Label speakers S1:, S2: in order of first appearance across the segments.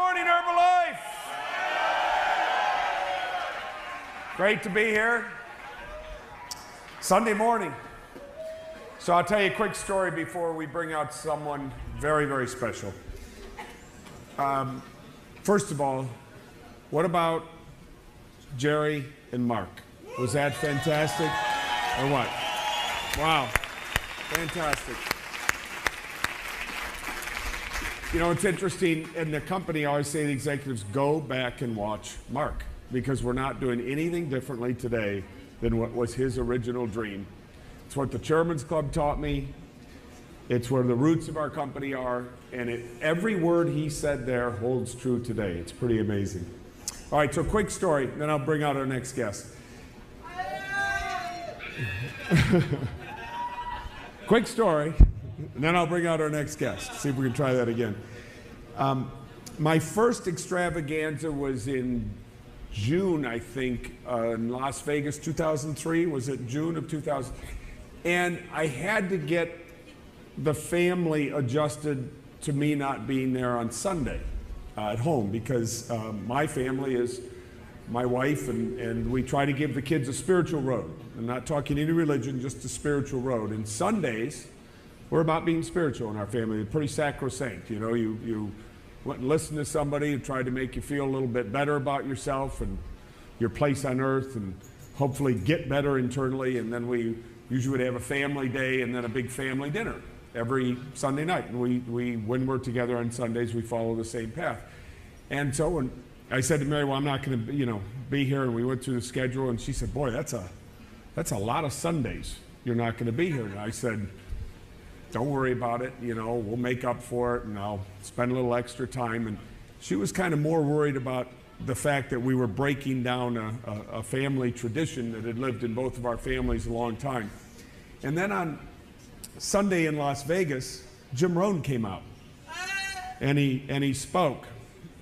S1: morning, Herbalife. Great to be here. Sunday morning. So I'll tell you a quick story before we bring out someone very, very special. First of all, what about Jerry and Mark? Was that fantastic or what? Wow, fantastic. You know, it's interesting, in the company, I always say to the executives, go back and watch Mark, because we're not doing anything differently today than what was his original dream. It's what the Chairman's Club taught me. It's where the roots of our company are, and every word he said there holds true today. It's pretty amazing. All right, so quick story, then I'll bring out our next guest. Quick story, and then I'll bring out our next guest. See if we can try that again. My first extravaganza was in June, I think, in Las Vegas, 2003. Was it June of 2000? And I had to get the family adjusted to me not being there on Sunday at home, because my family is my wife, and we try to give the kids a spiritual road. I'm not talking any religion, just a spiritual road. And Sundays, we're about being spiritual in our family. It's pretty sacrosanct. You know, you went and listened to somebody who tried to make you feel a little bit better about yourself and your place on earth, and hopefully get better internally. And then we usually would have a family day and then a big family dinner every Sunday night. And when we're together on Sundays, we follow the same path. And so when I said to Mary, well, I'm not going to be here, and we went through the schedule, and she said, boy, that's a lot of Sundays you're not going to be here. And I said, don't worry about it, we'll make up for it, and I'll spend a little extra time. And she was kind of more worried about the fact that we were breaking down a family tradition that had lived in both of our families a long time. And then on Sunday in Las Vegas, Jim Rohn came out, and he spoke.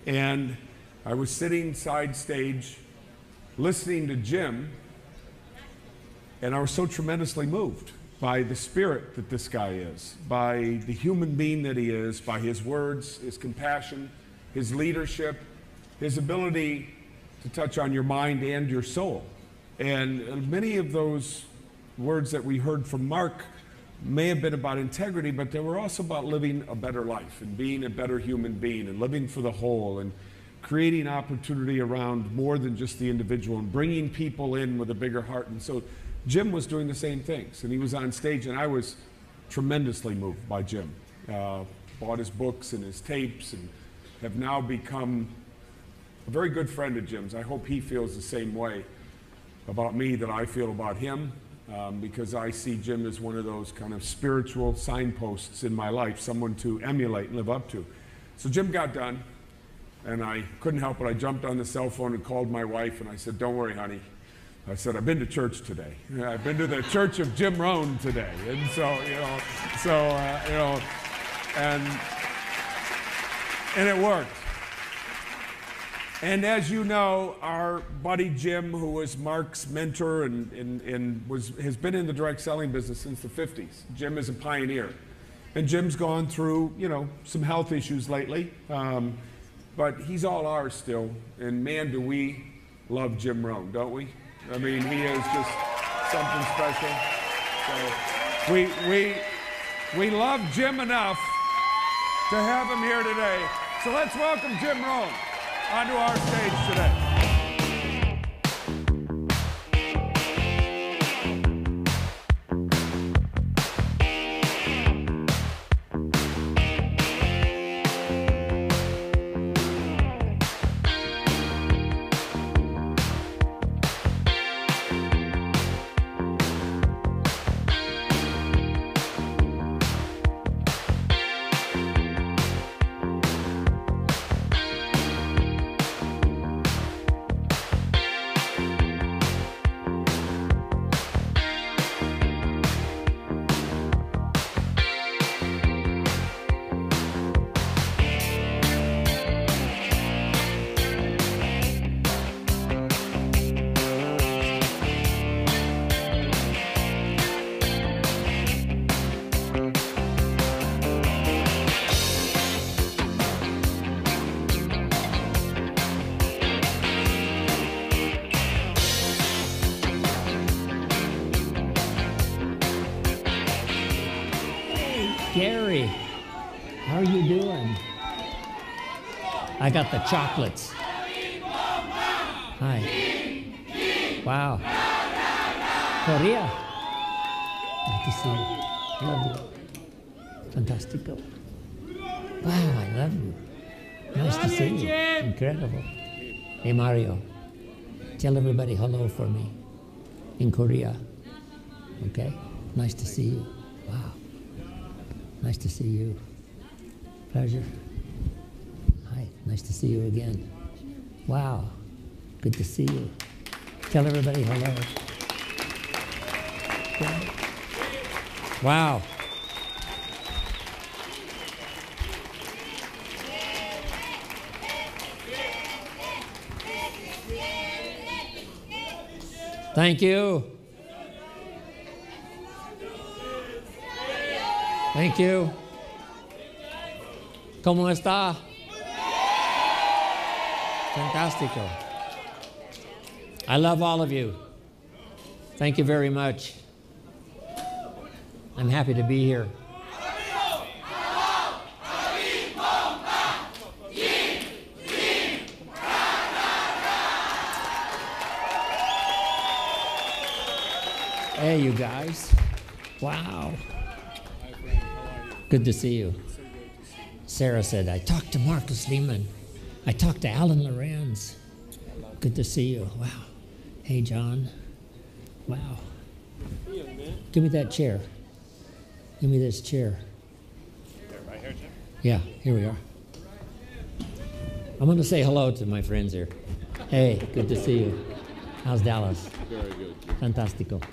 S1: And I was sitting side stage listening to Jim, and I was so tremendously moved by the spirit that this guy is, by the human being that he is, by his words, his compassion, his leadership, his ability to touch on your mind and your soul. And many of those words that we heard from Mark may have been about integrity, but they were also about living a better life and being a better human being and living for the whole and creating opportunity around more than just the individual and bringing people in with a bigger heart. And so Jim was doing the same things, and he was on stage, and I was tremendously moved by Jim. Bought his books and his tapes, and have now become a very good friend of Jim's. I hope he feels the same way about me that I feel about him, because I see Jim as one of those kind of spiritual signposts in my life, someone to emulate and live up to. So Jim got done, and I couldn't help it. I jumped on the cell phone and called my wife, and I said, don't worry, honey. I said, I've been to church today. I've been to the church of Jim Rohn today. And so, and it worked. And as you know, our buddy Jim, who was Mark's mentor and has been in the direct selling business since the 50s. Jim is a pioneer. And Jim's gone through, some health issues lately. But he's all ours still. And man, do we love Jim Rohn, don't we? I mean, he is just something special. So we love Jim enough to have him here today. So let's welcome Jim Rohn onto our stage today.
S2: Gary. How are you doing? I got the chocolates. Hi. Wow. Korea. Nice to see you. Love you. Fantastico. Wow, I love you. Nice to see you. Incredible. Hey, Mario. Tell everybody hello for me in Korea. Okay? Nice to see you. Wow. Nice to see you. Pleasure. Hi. Nice to see you again. Wow. Good to see you. Tell everybody hello. Okay. Wow. Thank you. Thank you. ¿Cómo está? Fantastico. I love all of you. Thank you very much. I'm happy to be here. Hey, you guys. Wow. Good to see you. Sarah said, I talked to Marcus Lehman. I talked to Alan Lorenz. Good to see you. Wow. Hey, John. Wow. Give me that chair. Give me this chair.
S3: Right here, Jim?
S2: Yeah, here we are. I'm going to say hello to my friends here. Hey, good to see you. How's Dallas?
S3: Very good.
S2: Fantastico.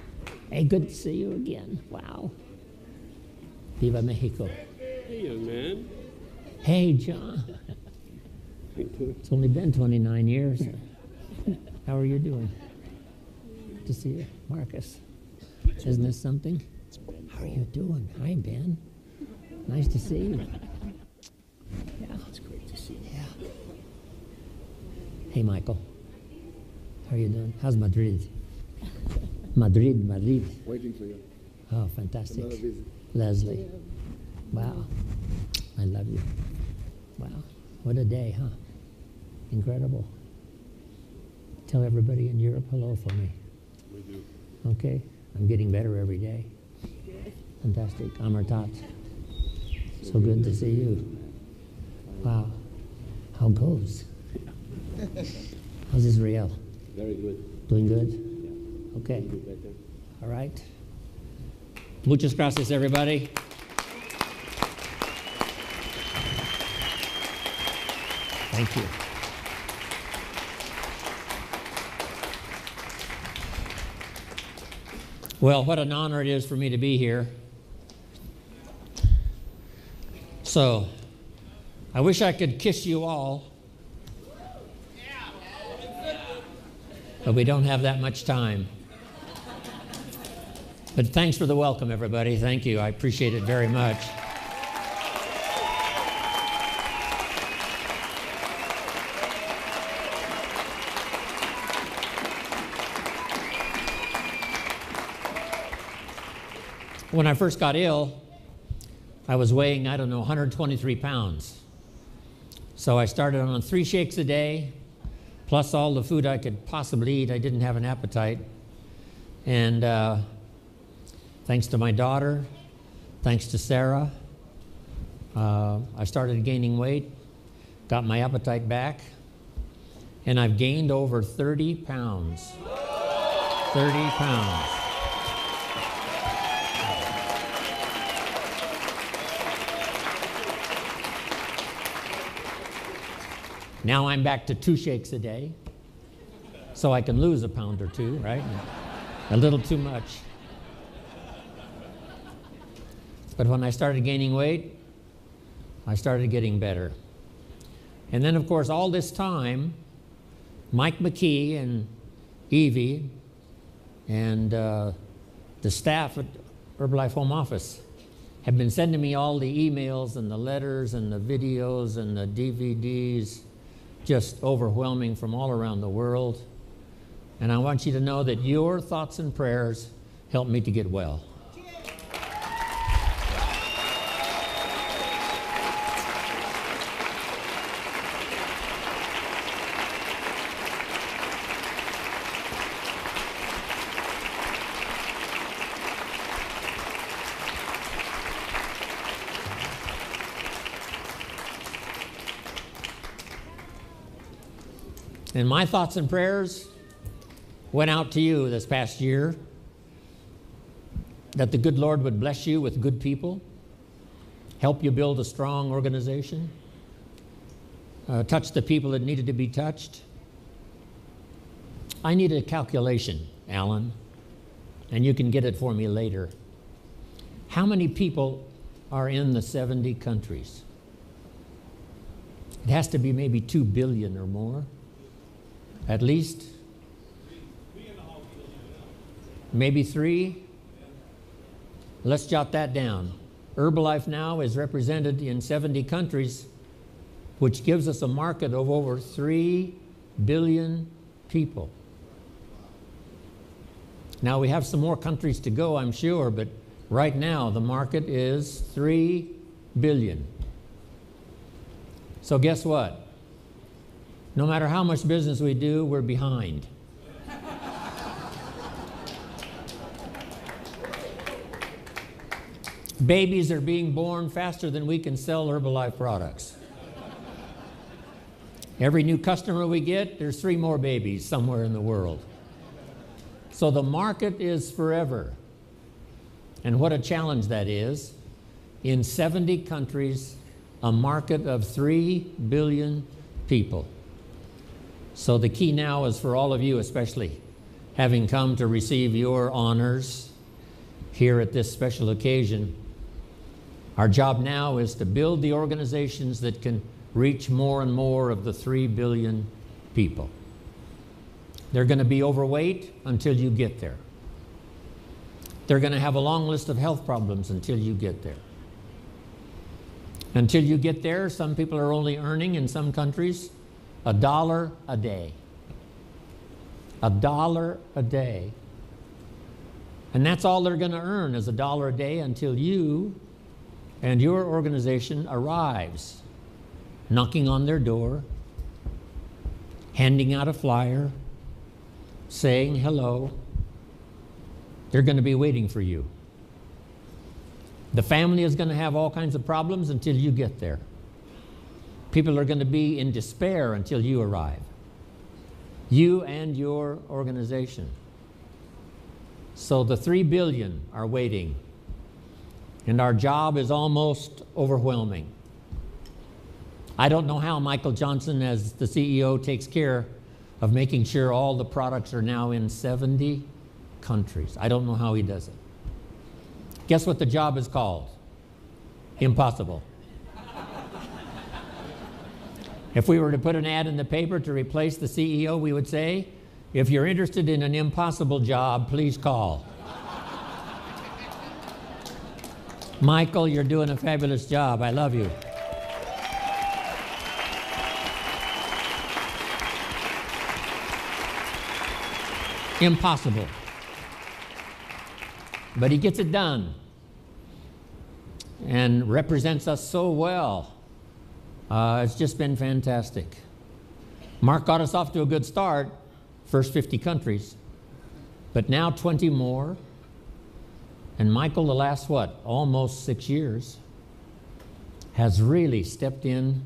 S2: Hey, good to see you again. Wow. Viva Mexico.
S3: Hey, young man.
S2: Hey, John. It's only been 29 years. How are you doing? Good to see you. Marcus. Isn't this something? How are you doing? Hi, Ben. Nice to see you. Yeah.
S3: It's great to see you.
S2: Yeah. Hey, Michael. How are you doing? How's Madrid? Madrid.
S3: Waiting for you.
S2: Oh, fantastic.
S3: Another visit.
S2: Leslie. Wow. I love you. Wow. What a day, huh? Incredible. Tell everybody in Europe hello for me.
S3: We do.
S2: Okay? I'm getting better every day. Fantastic. Amartat. So good to see you. Wow. How goes? How's Israel?
S3: Very good.
S2: Doing good?
S3: Yeah.
S2: Okay.
S3: Do better.
S2: All right. Muchas gracias, everybody. Thank you. Well, what an honor it is for me to be here. So, I wish I could kiss you all, but we don't have that much time. But thanks for the welcome, everybody. Thank you. I appreciate it very much. When I first got ill, I was weighing, 123 pounds. So I started on 3 shakes a day, plus all the food I could possibly eat. I didn't have an appetite. And thanks to my daughter, thanks to Sarah, I started gaining weight, got my appetite back, and I've gained over 30 pounds. 30 pounds. Now I'm back to 2 shakes a day, so I can lose a pound or 2, right? A little too much. But when I started gaining weight, I started getting better. And then, of course, all this time, Mike McKee and Evie and the staff at Herbalife Home Office have been sending me all the emails and the letters and the videos and the DVDs, just overwhelming from all around the world. And I want you to know that your thoughts and prayers helped me to get well. And my thoughts and prayers went out to you this past year, that the good Lord would bless you with good people, help you build a strong organization, touch the people that needed to be touched. I need a calculation, Alan, and you can get it for me later. How many people are in the 70 countries? It has to be maybe 2 billion or more, at least. Maybe 3. Let's jot that down. Herbalife now is represented in 70 countries, which gives us a market of over 3 billion people. Now, we have some more countries to go, I'm sure, but right now the market is 3 billion. So guess what? No matter how much business we do, we're behind. Babies are being born faster than we can sell Herbalife products. Every new customer we get, there's 3 more babies somewhere in the world. So the market is forever. And what a challenge that is. In 70 countries, a market of 3 billion people. So the key now is for all of you, especially having come to receive your honors here at this special occasion. Our job now is to build the organizations that can reach more and more of the 3 billion people. They're going to be overweight until you get there. They're going to have a long list of health problems until you get there. Until you get there, some people are only earning in some countries $1 a day. $1 a day. And that's all they're going to earn is $1 a day until you and your organization arrives, knocking on their door, handing out a flyer, saying hello. They're going to be waiting for you. The family is going to have all kinds of problems until you get there. People are going to be in despair until you arrive. You and your organization. So the 3 billion are waiting. And our job is almost overwhelming. I don't know how Michael Johnson, as the CEO, takes care of making sure all the products are now in 70 countries. I don't know how he does it. Guess what the job is called? Impossible. If we were to put an ad in the paper to replace the CEO, we would say, if you're interested in an impossible job, please call. Michael, you're doing a fabulous job. I love you. Impossible. But he gets it done and represents us so well. It's just been fantastic. Mark got us off to a good start, first 50 countries, but now 20 more. And Michael, the last, almost 6 years, has really stepped in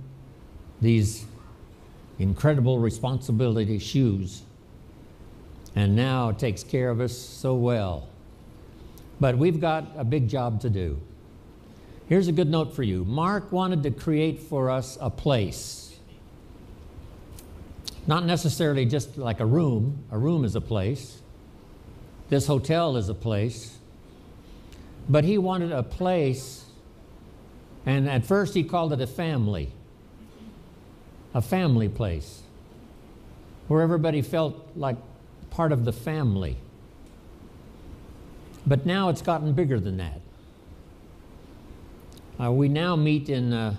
S2: these incredible responsibility shoes and now takes care of us so well. But we've got a big job to do. Here's a good note for you. Mark wanted to create for us a place. Not necessarily just like a room. A room is a place. This hotel is a place. But he wanted a place, and at first he called it a family place, where everybody felt like part of the family. But now it's gotten bigger than that. We now meet in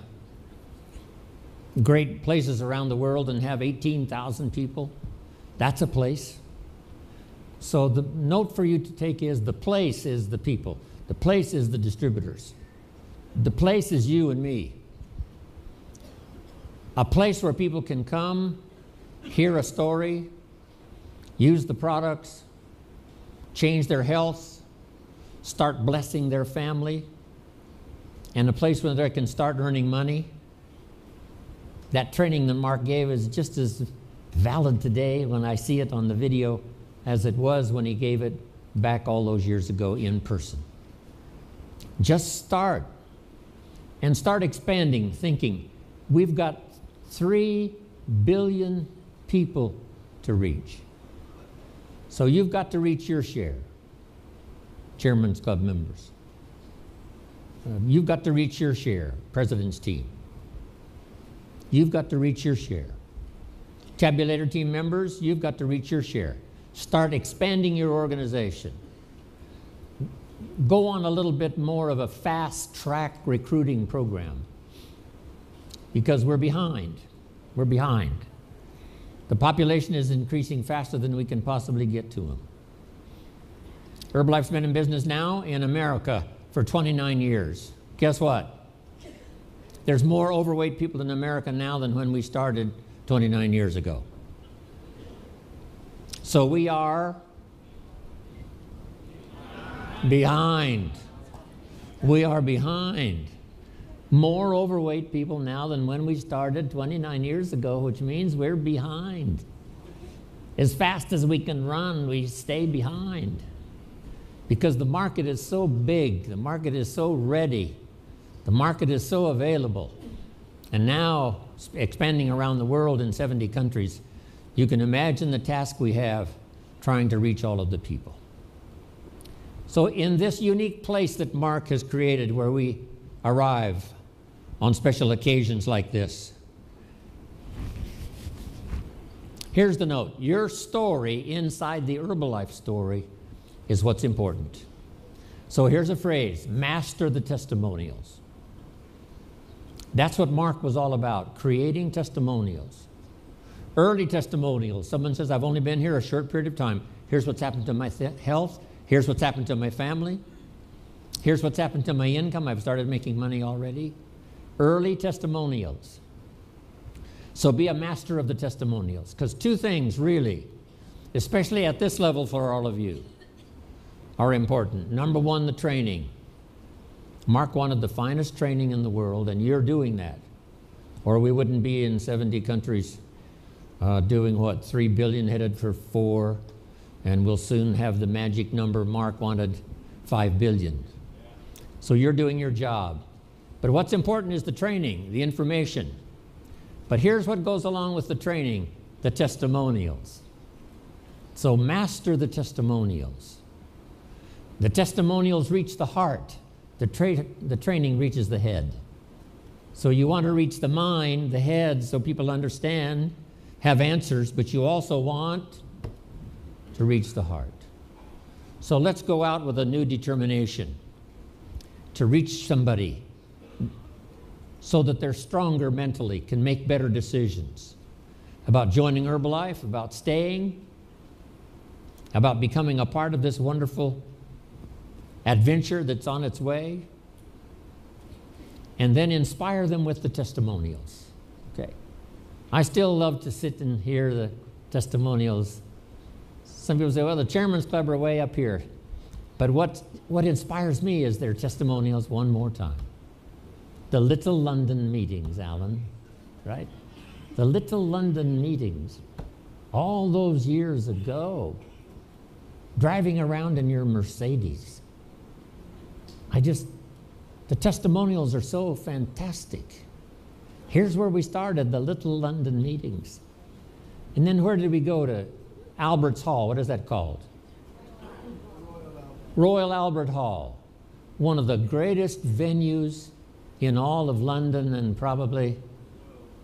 S2: great places around the world and have 18,000 people. That's a place. So the note for you to take is the place is the people. The place is the distributors. The place is you and me. A place where people can come, hear a story, use the products, change their health, start blessing their family, and a place where they can start earning money. That training that Mark gave is just as valid today when I see it on the video as it was when he gave it back all those years ago in person. Just start. And start expanding, thinking, we've got 3 billion people to reach. So you've got to reach your share, Chairman's Club members. You've got to reach your share, President's team. You've got to reach your share. Tabulator team members, you've got to reach your share. Start expanding your organization. Go on a little bit more of a fast-track recruiting program because we're behind. We're behind. The population is increasing faster than we can possibly get to them. Herbalife's been in business now in America for 29 years. Guess what? There's more overweight people in America now than when we started 29 years ago. So we are behind. We are behind. More overweight people now than when we started 29 years ago, which means we're behind. As fast as we can run, we stay behind. Because the market is so big, the market is so ready, the market is so available. And now, expanding around the world in 70 countries, you can imagine the task we have trying to reach all of the people. So in this unique place that Mark has created where we arrive on special occasions like this, here's the note. Your story inside the Herbalife story is what's important. So here's a phrase, master the testimonials. That's what Mark was all about, creating testimonials. Early testimonials. Someone says, I've only been here a short period of time. Here's what's happened to my health. Here's what's happened to my family. Here's what's happened to my income. I've started making money already. Early testimonials. So be a master of the testimonials. Because two things really, especially at this level for all of you, are important. Number one, the training. Mark wanted the finest training in the world, and you're doing that. Or we wouldn't be in 70 countries doing what, 3 billion headed for 4, and we'll soon have the magic number. Mark wanted 5 billion. So you're doing your job. But what's important is the training, the information. But here's what goes along with the training, the testimonials. So master the testimonials. The testimonials reach the heart. The training reaches the head. So you want to reach the mind, the head, so people understand, have answers, but you also want to reach the heart. So let's go out with a new determination to reach somebody so that they're stronger mentally, can make better decisions about joining Herbalife, about staying, about becoming a part of this wonderful adventure that's on its way, and then inspire them with the testimonials. Okay. I still love to sit and hear the testimonials. Some people say, well, the Chairman's Club are way up here. But what inspires me is their testimonials one more time. The Little London meetings, Alan, right? The Little London meetings, all those years ago, driving around in your Mercedes. The testimonials are so fantastic. Here's where we started, the Little London meetings. And then where did we go to? Albert's Hall. What is that called? Royal Albert Hall. One of the greatest venues in all of London and probably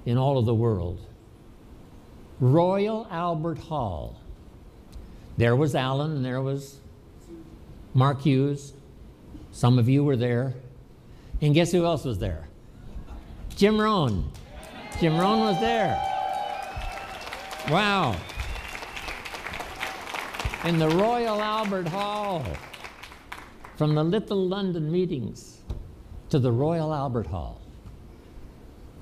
S2: in all of the world. Royal Albert Hall. There was Alan and there was Mark Hughes. Some of you were there. And guess who else was there? Jim Rohn. Jim Rohn was there. Wow. In the Royal Albert Hall. From the Little London meetings to the Royal Albert Hall.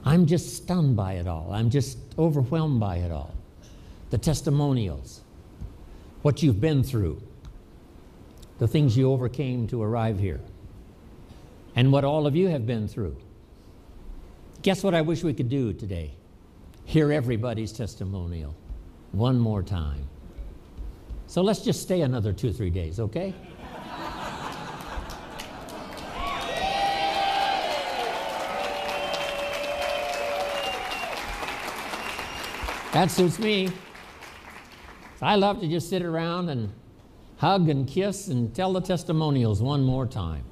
S2: I'm just stunned by it all. I'm just overwhelmed by it all. The testimonials. What you've been through. The things you overcame to arrive here. And what all of you have been through. Guess what I wish we could do today? Hear everybody's testimonial. one more time. So let's just stay another 2 or 3 days, okay? That suits me. I love to just sit around and hug and kiss and tell the testimonials one more time.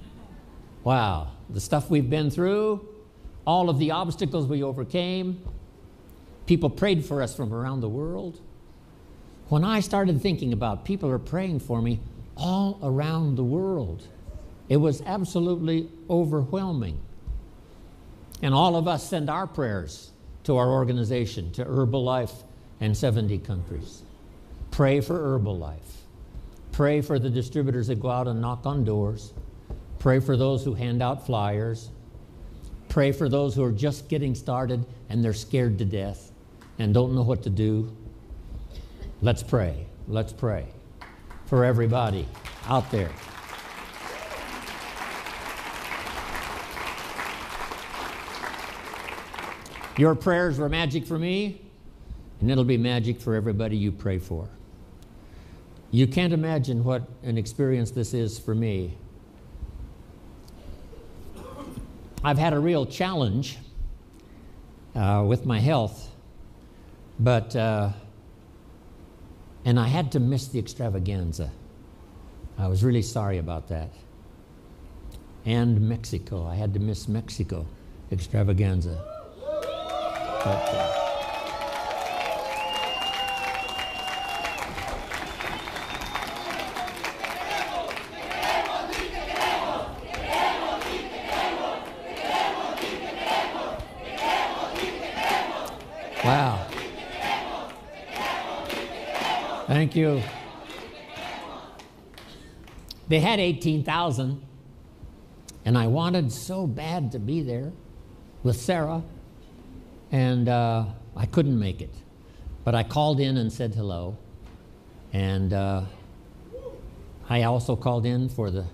S2: Wow, the stuff we've been through, all of the obstacles we overcame. People prayed for us from around the world. When I started thinking about people are praying for me all around the world, it was absolutely overwhelming. And all of us send our prayers to our organization, to Herbalife and 70 countries. Pray for Herbalife. Pray for the distributors that go out and knock on doors. Pray for those who hand out flyers. Pray for those who are just getting started and they're scared to death and don't know what to do. Let's pray. Let's pray for everybody out there. Your prayers were magic for me, and it'll be magic for everybody you pray for. You can't imagine what an experience this is for me. I've had a real challenge with my health, but and I had to miss the extravaganza. I was really sorry about that. And Mexico, I had to miss Mexico extravaganza. But, wow. Thank you. They had 18,000, and I wanted so bad to be there with Sarah, and I couldn't make it. But I called in and said hello, and I also called in for the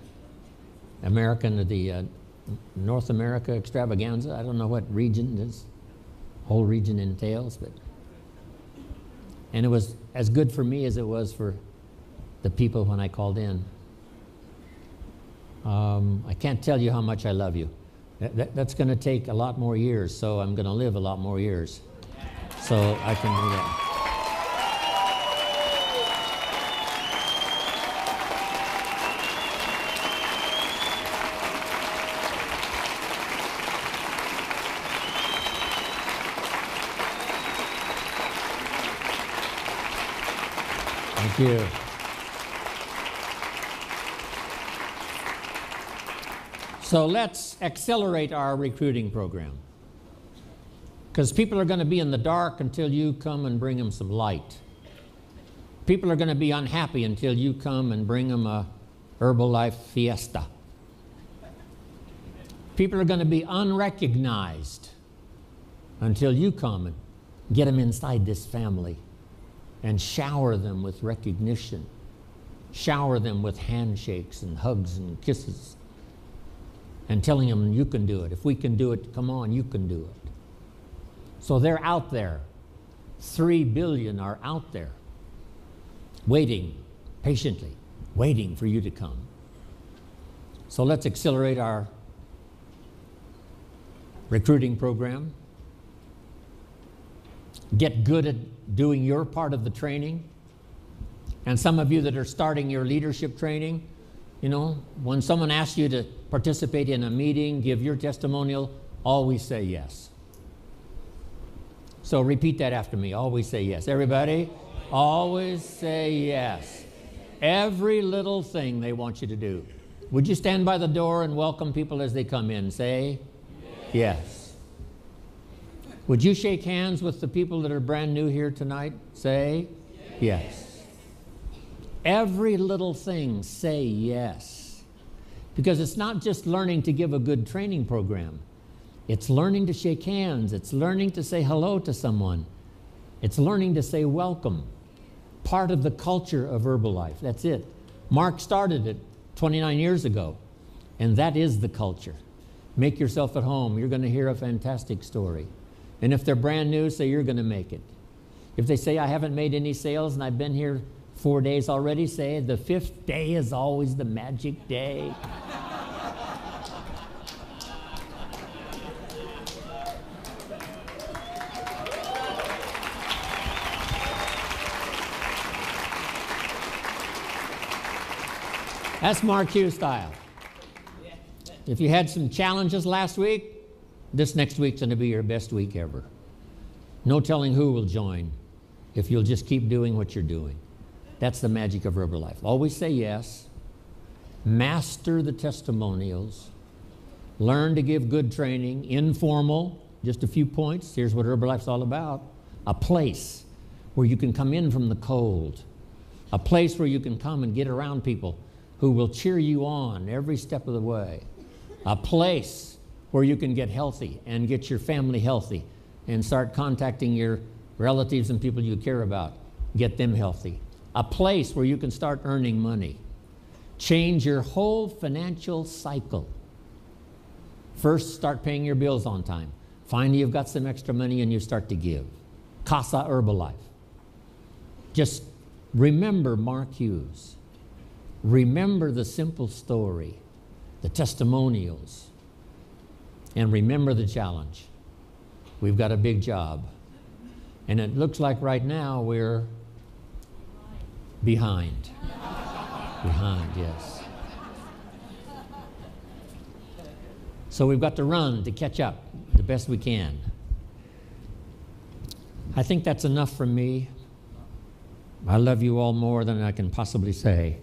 S2: North America extravaganza. I don't know what region this whole region entails, but and it was as good for me as it was for the people when I called in. I can't tell you how much I love you. That's going to take a lot more years, so I'm going to live a lot more years. So I can do that. Thank you. So let's accelerate our recruiting program, because people are going to be in the dark until you come and bring them some light. People are going to be unhappy until you come and bring them a Herbalife fiesta. People are going to be unrecognized until you come and get them inside this family and shower them with recognition, shower them with handshakes and hugs and kisses, and telling them you can do it. If we can do it, come on, you can do it. So they're out there. 3 billion are out there, waiting, patiently, waiting for you to come. So let's accelerate our recruiting program. Get good at doing your part of the training. And some of you that are starting your leadership training, you know, when someone asks you to participate in a meeting, give your testimonial, always say yes. So repeat that after me. Always say yes. Everybody, always say yes. Every little thing they want you to do. Would you stand by the door and welcome people as they come in? Say yes. Would you shake hands with the people that are brand new here tonight? Say yes. Every little thing, say yes. Because it's not just learning to give a good training program. It's learning to shake hands. It's learning to say hello to someone. It's learning to say welcome. Part of the culture of Herbalife. That's it. Mark started it 29 years ago, and that is the culture. Make yourself at home. You're going to hear a fantastic story. And if they're brand new, say you're going to make it. If they say I haven't made any sales and I've been here 4 days already, say the 5th day is always the magic day. That's Mark Hughes style. If you had some challenges last week, this next week's going to be your best week ever. No telling who will join if you'll just keep doing what you're doing. That's the magic of Herbalife. Always say yes. Master the testimonials. Learn to give good training. Informal, just a few points. Here's what Herbalife's all about. A place where you can come in from the cold. A place where you can come and get around people who will cheer you on every step of the way. A place where you can get healthy and get your family healthy and start contacting your relatives and people you care about. Get them healthy. A place where you can start earning money. Change your whole financial cycle. First, start paying your bills on time. Finally, you've got some extra money and you start to give. Casa Herbalife. Just remember Mark Hughes. Remember the simple story, the testimonials, and remember the challenge. We've got a big job. And it looks like right now we're behind. Behind, yes. So we've got to run to catch up the best we can. I think that's enough from me. I love you all more than I can possibly say.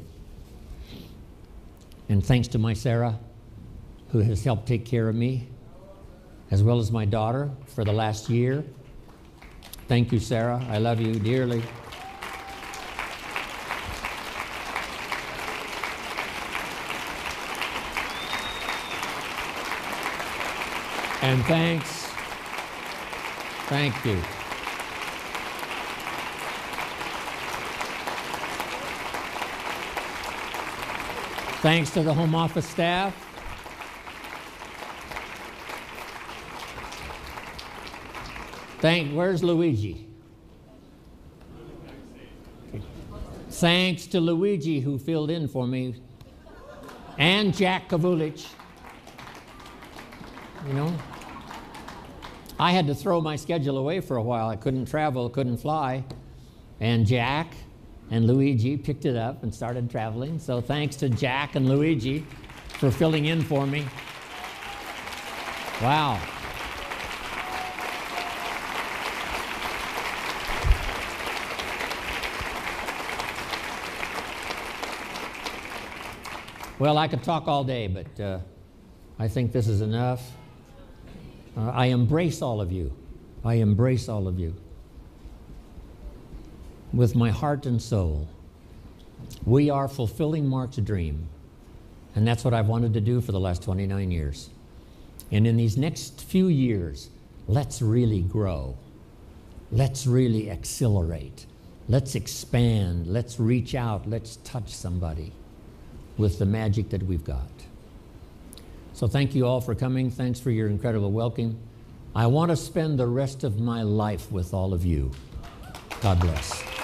S2: And thanks to my Sarah, who has helped take care of me, as well as my daughter for the last year. Thank you, Sarah. I love you dearly. And thanks. Thank you. Thanks to the home office staff. Where's Luigi? Thanks to Luigi who filled in for me, and Jack Kavulich. You know, I had to throw my schedule away for a while. I couldn't travel, couldn't fly, and Jack and Luigi picked it up and started traveling. So thanks to Jack and Luigi for filling in for me. Wow. Well, I could talk all day, but I think this is enough. I embrace all of you. I embrace all of you. With my heart and soul. We are fulfilling Mark's dream. And that's what I've wanted to do for the last 29 years. And in these next few years, let's really grow. Let's really accelerate. Let's expand. Let's reach out. Let's touch somebody with the magic that we've got. So thank you all for coming. Thanks for your incredible welcome. I want to spend the rest of my life with all of you. God bless.